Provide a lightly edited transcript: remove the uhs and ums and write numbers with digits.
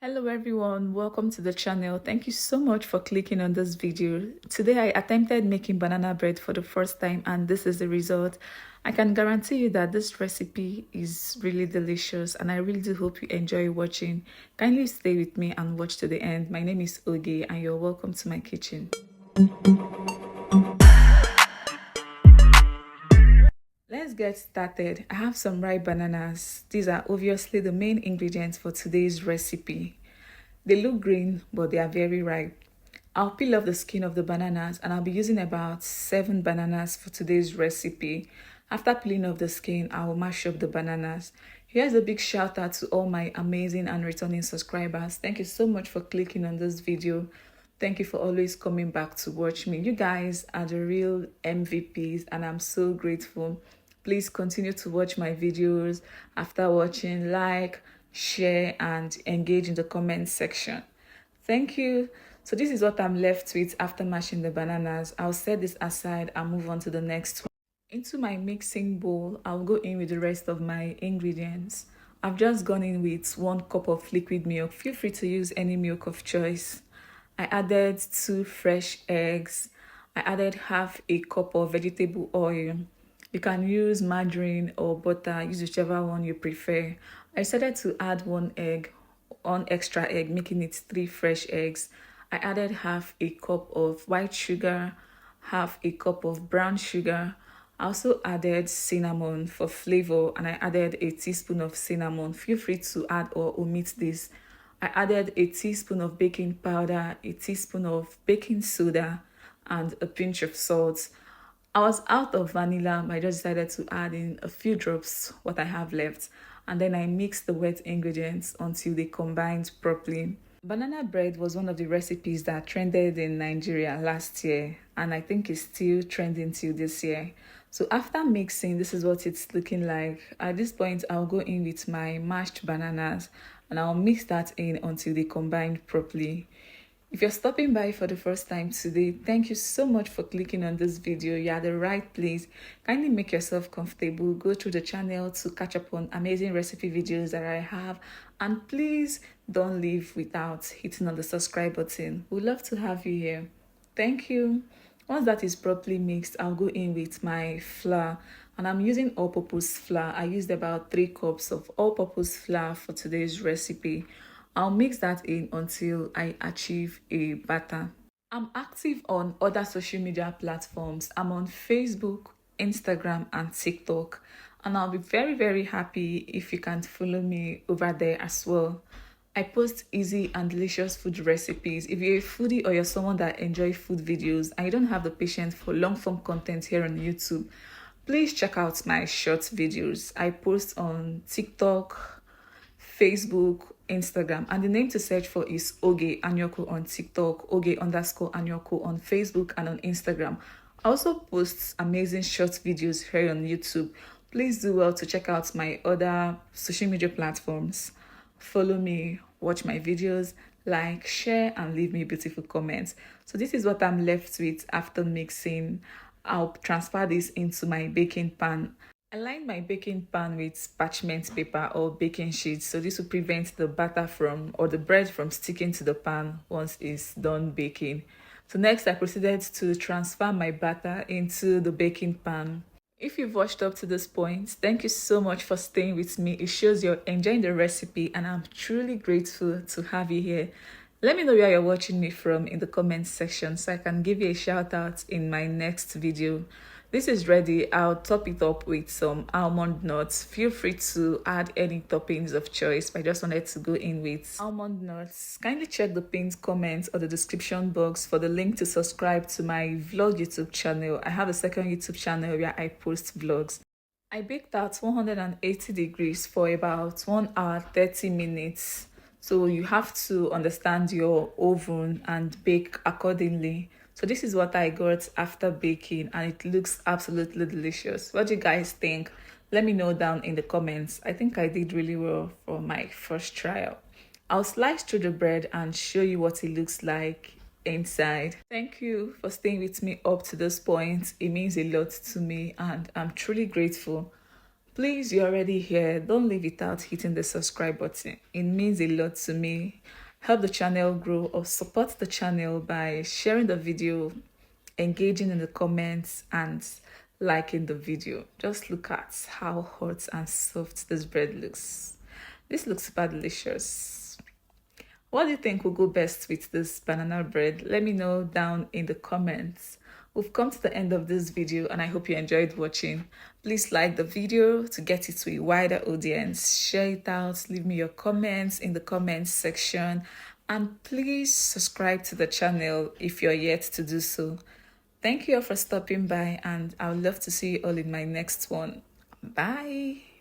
Hello everyone, welcome to the channel. Thank you so much for clicking on this video. Today I attempted making banana bread for the first time and this is the result. I can guarantee you that this recipe is really delicious and I really do hope you enjoy watching. Kindly stay with me and watch to the end. My name is Oge and you're welcome to my kitchen. Let's get started. I have some ripe bananas. These are obviously the main ingredients for today's recipe. They look green, but they are very ripe. I'll peel off the skin of the bananas and I'll be using about 7 bananas for today's recipe. After peeling off the skin, I will mash up the bananas. Here's a big shout out to all my amazing and returning subscribers. Thank you so much for clicking on this video. Thank you for always coming back to watch me. You guys are the real MVPs and I'm so grateful. Please continue to watch my videos. After watching, like, share, and engage in the comment section. Thank you. So this is what I'm left with after mashing the bananas. I'll set this aside and move on to the next one. Into my mixing bowl, I'll go in with the rest of my ingredients. I've just gone in with 1 cup of liquid milk. Feel free to use any milk of choice. I added 2 fresh eggs. I added half a cup of vegetable oil. You can use margarine or butter, use whichever one you prefer. I decided to add 1 extra egg, making it 3 fresh eggs. I added half a cup of white sugar, half a cup of brown sugar. I also added cinnamon for flavor and I added a teaspoon of cinnamon. Feel free to add or omit this. I added a teaspoon of baking powder, a teaspoon of baking soda, and a pinch of salt. I was out of vanilla, but I just decided to add in a few drops what I have left. And then I mixed the wet ingredients until they combined properly. Banana bread was one of the recipes that trended in Nigeria last year. And I think it's still trending till this year. So after mixing, this is what it's looking like. At this point, I'll go in with my mashed bananas. And I'll mix that in until they combine properly. If you're stopping by for the first time today, thank you so much for clicking on this video. You're at the right place. Kindly make yourself comfortable. Go through the channel to catch up on amazing recipe videos that I have. And please don't leave without hitting on the subscribe button. We'd love to have you here. Thank you. Once that is properly mixed, I'll go in with my flour. And I'm using all-purpose flour. I used about 3 cups of all-purpose flour for today's recipe. I'll mix that in until I achieve a batter. I'm active on other social media platforms. I'm on Facebook, Instagram, and TikTok. And I'll be very happy if you can follow me over there as well. I post easy and delicious food recipes. If you're a foodie or you're someone that enjoys food videos and you don't have the patience for long form content here on YouTube, please check out my short videos. I post on TikTok, Facebook, Instagram, and the name to search for is Oge Anyoko on TikTok, Oge_Anyoko on Facebook and on Instagram. I also post amazing short videos here on YouTube. Please do well to check out my other social media platforms. Follow me, watch my videos, like, share, and leave me beautiful comments. So this is what I'm left with after mixing. I'll transfer this into my baking pan. I line my baking pan with parchment paper or baking sheets, so this will prevent the batter or the bread from sticking to the pan once it's done baking. So next I proceeded to transfer my batter into the baking pan. If you've watched up to this point, thank you so much for staying with me. It shows you're enjoying the recipe and I'm truly grateful to have you here. Let me know where you're watching me from in the comments section so I can give you a shout out in my next video. This is ready. I'll top it up with some almond nuts. Feel free to add any toppings of choice, but I just wanted to go in with almond nuts. Kindly check the pinned comments or the description box for the link to subscribe to my vlog YouTube channel. I have a second YouTube channel where I post vlogs. I baked at 180 degrees for about 1 hour 30 minutes. So you have to understand your oven and bake accordingly. So this is what I got after baking and it looks absolutely delicious. What do you guys think? Let me know down in the comments. I think I did really well for my first trial. I'll slice through the bread and show you what it looks like inside. Thank you for staying with me up to this point. It means a lot to me and I'm truly grateful. Please, you're already here. Don't leave without hitting the subscribe button. It means a lot to me. Help the channel grow or support the channel by sharing the video, engaging in the comments, and liking the video. Just look at how hot and soft this bread looks. This looks super delicious. What do you think will go best with this banana bread? Let me know down in the comments. We've come to the end of this video and I hope you enjoyed watching. Please like the video to get it to a wider audience. Share it out, leave me your comments in the comments section, and please subscribe to the channel if you're yet to do so. Thank you all for stopping by, and I would love to see you all in my next one. Bye.